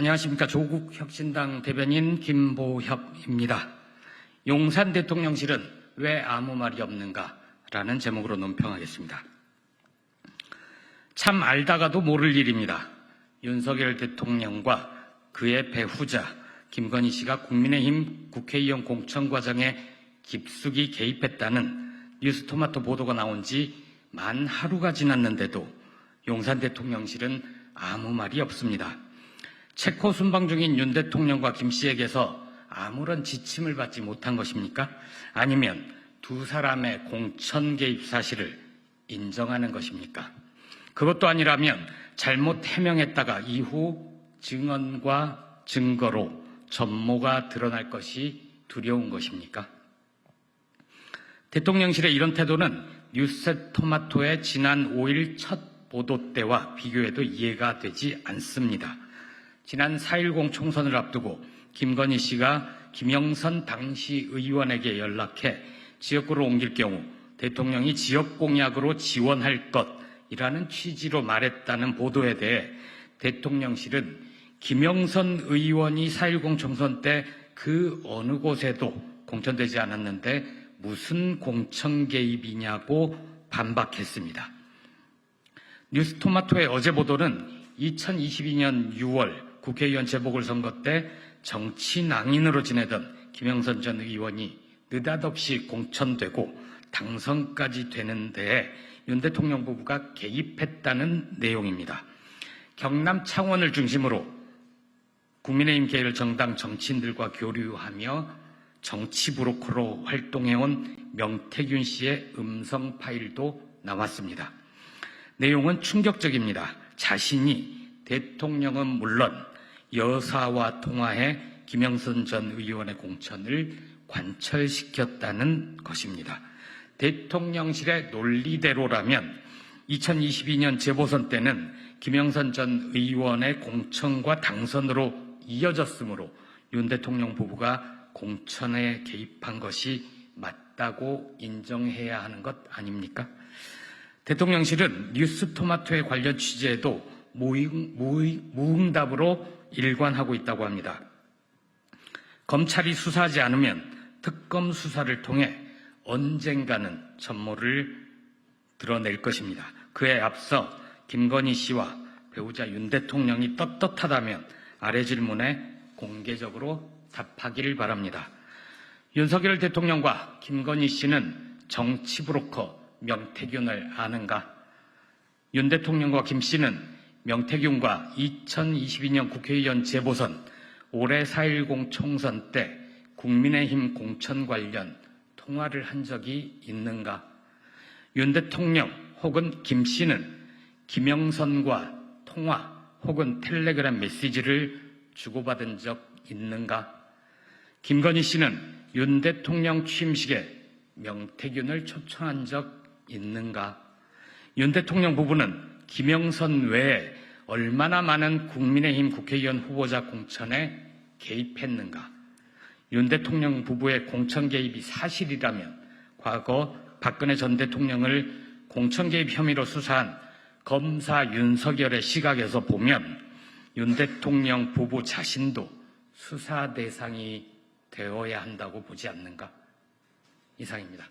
안녕하십니까. 조국 혁신당 대변인 김보협입니다. 용산 대통령실은 왜 아무 말이 없는가라는 제목으로 논평하겠습니다. 참 알다가도 모를 일입니다. 윤석열 대통령과 그의 배후자 김건희 씨가 국민의힘 국회의원 공천 과정에 깊숙이 개입했다는 뉴스토마토 보도가 나온 지 만 하루가 지났는데도 용산 대통령실은 아무 말이 없습니다. 체코 순방 중인 윤 대통령과 김 씨에게서 아무런 지침을 받지 못한 것입니까? 아니면 두 사람의 공천 개입 사실을 인정하는 것입니까? 그것도 아니라면 잘못 해명했다가 이후 증언과 증거로 전모가 드러날 것이 두려운 것입니까? 대통령실의 이런 태도는 뉴스토마토의 지난 5일 첫 보도 때와 비교해도 이해가 되지 않습니다. 지난 4.10 총선을 앞두고 김건희 씨가 김영선 당시 의원에게 연락해 지역구를 옮길 경우 대통령이 지역 공약으로 지원할 것이라는 취지로 말했다는 보도에 대해 대통령실은 김영선 의원이 4.10 총선 때 그 어느 곳에도 공천되지 않았는데 무슨 공천 개입이냐고 반박했습니다. 뉴스토마토의 어제 보도는 2022년 6월 국회의원 재보궐선거 때 정치 낭인으로 지내던 김영선 전 의원이 느닷없이 공천되고 당선까지 되는 데에 윤 대통령 부부가 개입했다는 내용입니다. 경남 창원을 중심으로 국민의힘 계열 정당 정치인들과 교류하며 정치 브로커로 활동해온 명태균 씨의 음성 파일도 나왔습니다. 내용은 충격적입니다. 자신이 대통령은 물론 여사와 통화해 김영선 전 의원의 공천을 관철시켰다는 것입니다. 대통령실의 논리대로라면 2022년 재보선 때는 김영선 전 의원의 공천과 당선으로 이어졌으므로 윤 대통령 부부가 공천에 개입한 것이 맞다고 인정해야 하는 것 아닙니까? 대통령실은 뉴스토마토의 관련 취재에도 무응답으로 일관하고 있다고 합니다. 검찰이 수사하지 않으면 특검 수사를 통해 언젠가는 전모를 드러낼 것입니다. 그에 앞서 김건희 씨와 배우자 윤 대통령이 떳떳하다면 아래 질문에 공개적으로 답하기를 바랍니다. 윤석열 대통령과 김건희 씨는 정치 브로커 명태균을 아는가? 윤 대통령과 김 씨는 명태균과 2022년 국회의원 재보선, 올해 4.10 총선 때 국민의힘 공천 관련 통화를 한 적이 있는가? 윤 대통령 혹은 김 씨는 김영선과 통화 혹은 텔레그램 메시지를 주고받은 적 있는가? 김건희 씨는 윤 대통령 취임식에 명태균을 초청한 적 있는가? 윤 대통령 부부는 김영선 외에 얼마나 많은 국민의힘 국회의원 후보자 공천에 개입했는가? 윤 대통령 부부의 공천 개입이 사실이라면 과거 박근혜 전 대통령을 공천 개입 혐의로 수사한 검사 윤석열의 시각에서 보면 윤 대통령 부부 자신도 수사 대상이 되어야 한다고 보지 않는가? 이상입니다.